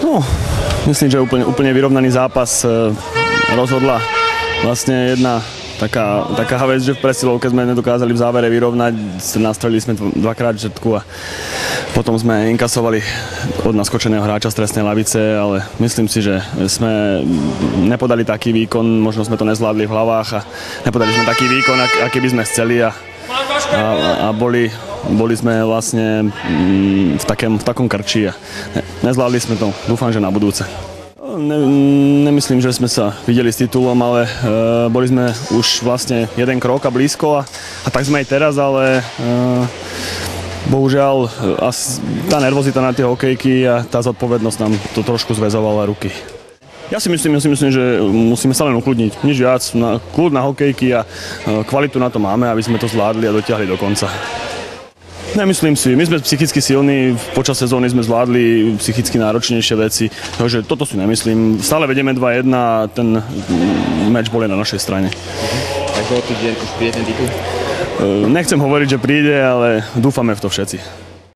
No, myslím, že úplne vyrovnaný zápas. Rozhodla vlastne jedna taká vec, že v presilovke sme nedokázali v závere vyrovnať. Nastrelili sme dvakrát žrtku a potom sme inkasovali od naskočeného hráča z trestnej lavice, ale myslím si, že sme nepodali taký výkon, možno sme to nezvládli v hlavách a nepodali sme taký výkon, aký by sme chceli a boli sme vlastne v takom krči a nezvládli sme to. Dúfam, že na budúce. Nemyslím, že sme sa videli s titulom, ale boli sme už vlastne jeden krok a blízko a tak sme aj teraz, ale bohužiaľ tá nervozita na tie hokejky a tá zodpovednosť nám to trošku zväzovala ruky. Ja si myslím, že musíme sa len ukludniť, nič viac, kľud na hokejky a kvalitu na to máme, aby sme to zvládli a dotiahli do konca. Nemyslím si, my sme psychicky silní, počas sezóny sme zvládli psychicky náročnejšie veci, takže toto si nemyslím. Stále vedieme 2-1 a ten meč bol na našej strane. Tak bolo tu, že už príde ten titul? Nechcem hovoriť, že príde, ale dúfame v to všetci.